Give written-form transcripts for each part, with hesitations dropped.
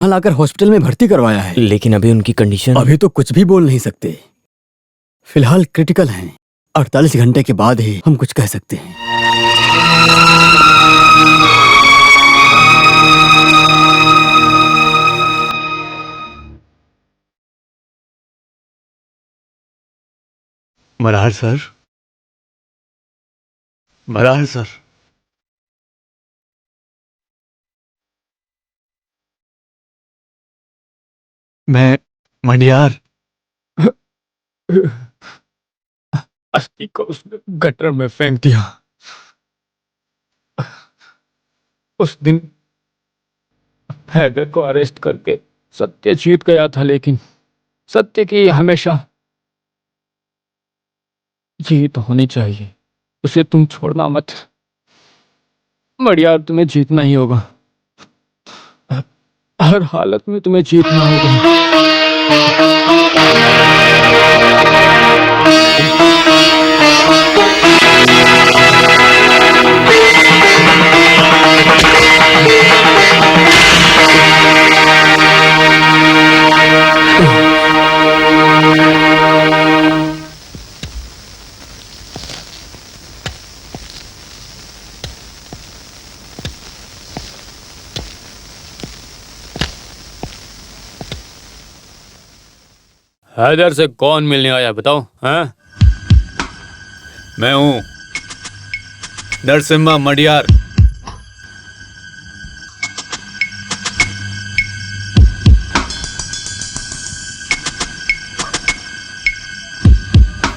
लाकर hospital में भर्ती करवाया है। लेकिन अभी उनकी कंडीशन। अभी तो कुछ भी बोल नहीं सकते, फिलहाल क्रिटिकल हैं। 48 घंटे के बाद ही हम कुछ कह सकते हैं। मरार सर, मरार सर, मैं मंडियार। अस्थि को उसने गटर में फेंक दिया। उस दिन हैदर को अरेस्ट करके सत्य जीत गया था, लेकिन सत्य की हमेशा जीत होनी चाहिए। उसे तुम छोड़ना मत मंडियार, तुम्हें जीतना ही होगा। हर हालत में तुम्हें जीतना होगा। हैदर से कौन मिलने आया बताओ? हैं? मैं हूं नरसिम्हा मंडियार।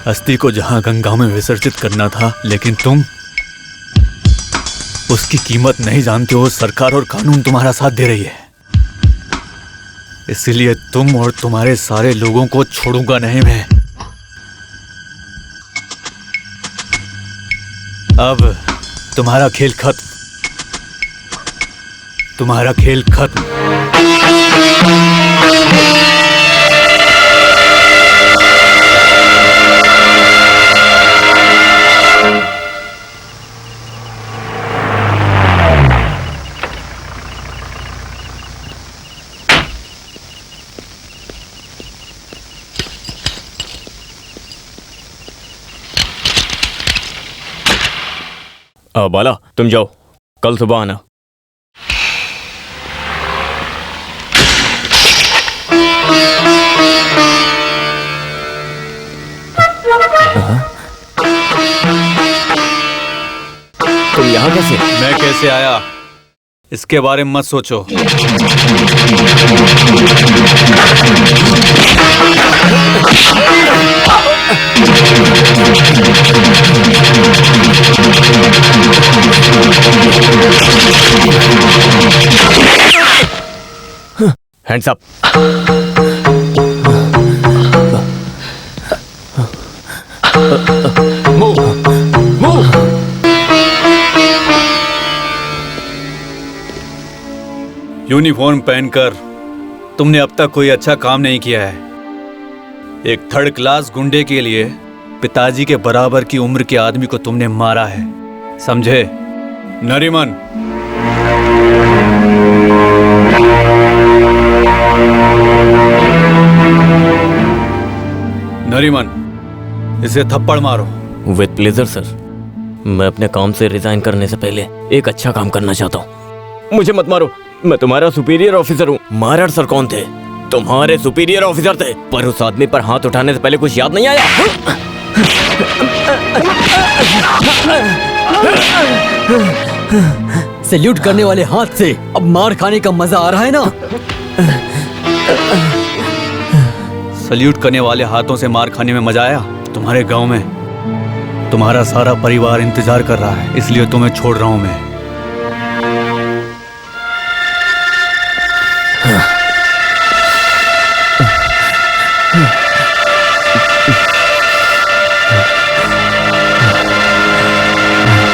अस्थि को जहां गंगा में विसर्जित करना था, लेकिन तुम उसकी कीमत नहीं जानते हो। सरकार और कानून तुम्हारा साथ दे रही है, इसलिए तुम और तुम्हारे सारे लोगों को छोड़ूंगा नहीं मैं। अब तुम्हारा खेल खत्म, तुम्हारा खेल खत्म। बाला, तुम जाओ, कल सुबह आना। तुम यहाँ कैसे? मैं कैसे आया इसके बारे में मत सोचो। Hands up. Move, move. Uniform पहनकर तुमने अब तक कोई अच्छा काम नहीं किया है। एक थर्ड क्लास गुंडे के लिए पिताजी के बराबर की उम्र के आदमी को तुमने मारा है, समझे? नरीमन, नरीमन, इसे थप्पड़ मारो। With pleasure sir. मैं अपने काम से रिजाइन करने से पहले एक अच्छा काम करना चाहता हूँ। मुझे मत मारो, मैं तुम्हारा सुपीरियर ऑफिसर हूँ। मारार सर कौन थे? तुम्हारे सुपीरियर ऑफिसर थे, पर उस आदमी पर हाथ उठाने से पहले कुछ याद नहीं आया? सैल्यूट करने वाले हाथ से अब मार खाने का मजा आ रहा है ना? सल्यूट करने वाले हाथों से मार खाने में मजा आया? तुम्हारे गांव में तुम्हारा सारा परिवार इंतजार कर रहा है, इसलिए तुम्हें छोड़ रहा हूं मैं।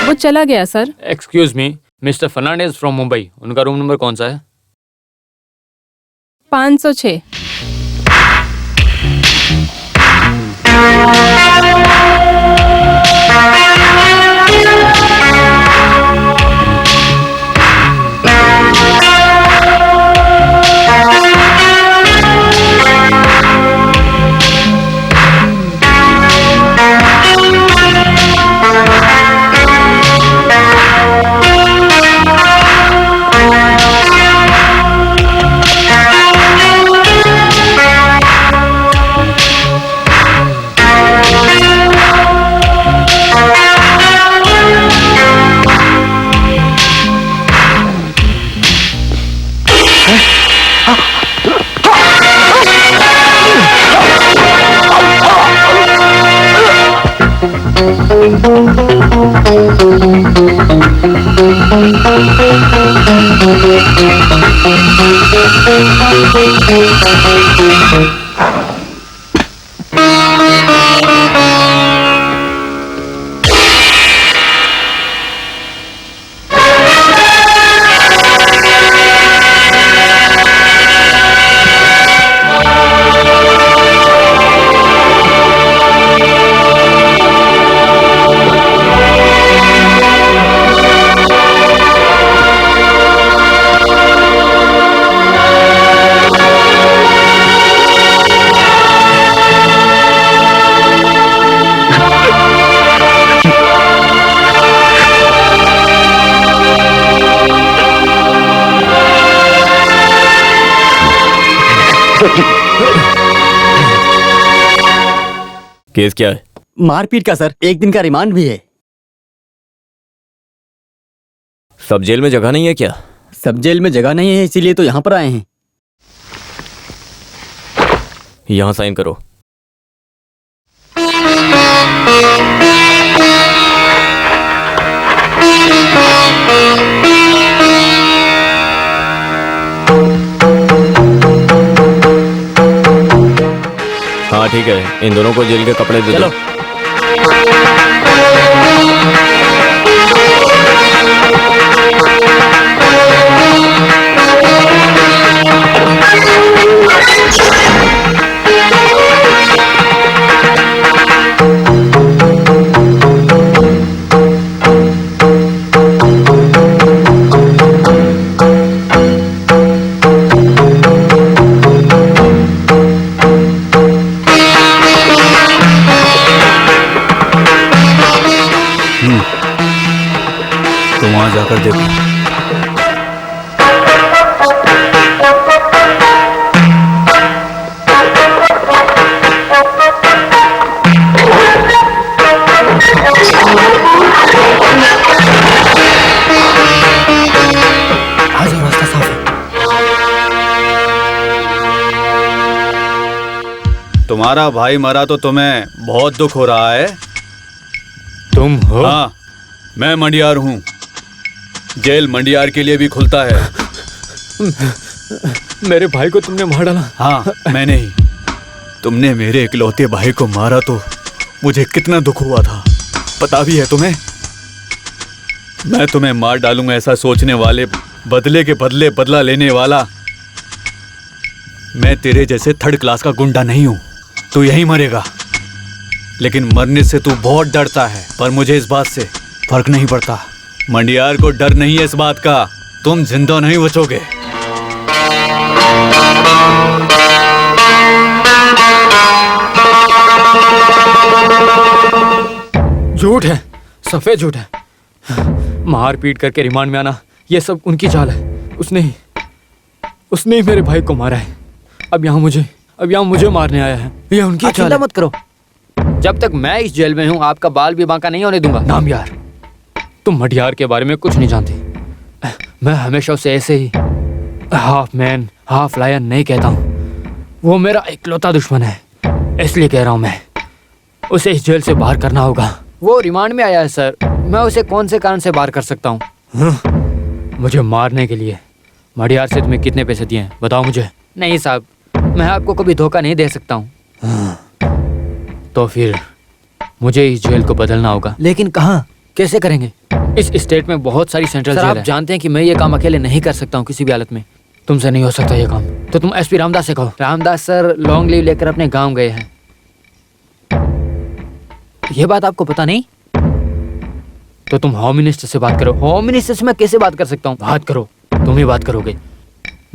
वो चला गया sir. Excuse me, mister Fernandes from Mumbai. उनका रूम नंबर कौन सा है? 506। केस क्या है? मारपीट का सर, 1 दिन का रिमांड भी है। सब जेल में जगह नहीं है क्या? सब जेल में जगह नहीं है, इसीलिए तो यहाँ पर आए हैं। यहाँ साइन करो। हाँ ठीक है, इन दोनों को जेल के कपड़े दे दो। तो वहां जाकर देखो। आज रास्ता साफ है। तुम्हारा भाई मरा तो तुम्हें बहुत दुख हो रहा है। तुम हो? हाँ, मैं मंडियार हूँ। जेल मंडियार के लिए भी खुलता है। मेरे भाई को तुमने मार डाला। हाँ, मैंने ही। तुमने मेरे इकलौते भाई को मारा तो मुझे कितना दुख हुआ था, पता भी है तुम्हें? मैं तुम्हें मार डालूंगा ऐसा सोचने वाले, बदले के बदले बदला लेने वाला, मैं तेरे जैसे 3rd क्लास का गुंडा नहीं हूं। तू यहीं मरेगा, लेकिन मरने से तू बहुत डरता है, पर मुझे इस बात से फर्क नहीं पड़ता। मंडियार को डर नहीं है इस बात का, तुम जिंदा नहीं बचोगे। झूठ है, सफेद झूठ है। मार पीट करके रिमांड में आना, ये सब उनकी चाल है। उसने ही मेरे भाई को मारा है। अब यहाँ मुझे मारने आया है। ये उनकी चाल है। मत करो। जब तक मैं इस जेल में हूँ, आपका बाल भी बांका नहीं होने दूंगा। नाम यार, तुम मडियार के बारे में कुछ नहीं जानते। मैं हमेशा उसे ऐसे ही हाफ मैन हाफ लायन नहीं कहता हूँ। वो मेरा इकलौता दुश्मन है, इसलिए कह रहा हूँ मैं उसे इस जेल से बाहर करना होगा। वो रिमांड में आया है सर, मैं उसे कौन से कारण से बाहर कर सकता हूँ? मुझे मारने के लिए मडियार से तुम्हें कितने पैसे दिए हैं बताओ मुझे। नहीं साहब, मैं आपको कभी धोखा नहीं दे सकता हूँ। तो फिर मुझे इस जेल को बदलना होगा। लेकिन कहाँ, कैसे करेंगे? इस स्टेट में बहुत सारी सेंट्रल जेल है। आप जानते हैं कि मैं ये काम अकेले नहीं कर सकता हूँ किसी भी हालत में। तुमसे नहीं हो सकता ये काम, तो तुम एसपी रामदास से कहो। रामदास सर लॉन्ग लीव लेकर अपने गांव गए हैं। ये बात आपको पता नहीं? तो तुम होम मिनिस्टर से बात करो। होम मिनिस्टर से मैं कैसे बात कर सकता हूँ? बात करो, तुम ही बात करोगे।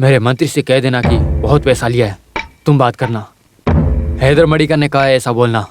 मेरे मंत्री से कह देना कि बहुत पैसा लिया है, तुम बात करना। हैदर मडिका ने कहा है ऐसा बोलना।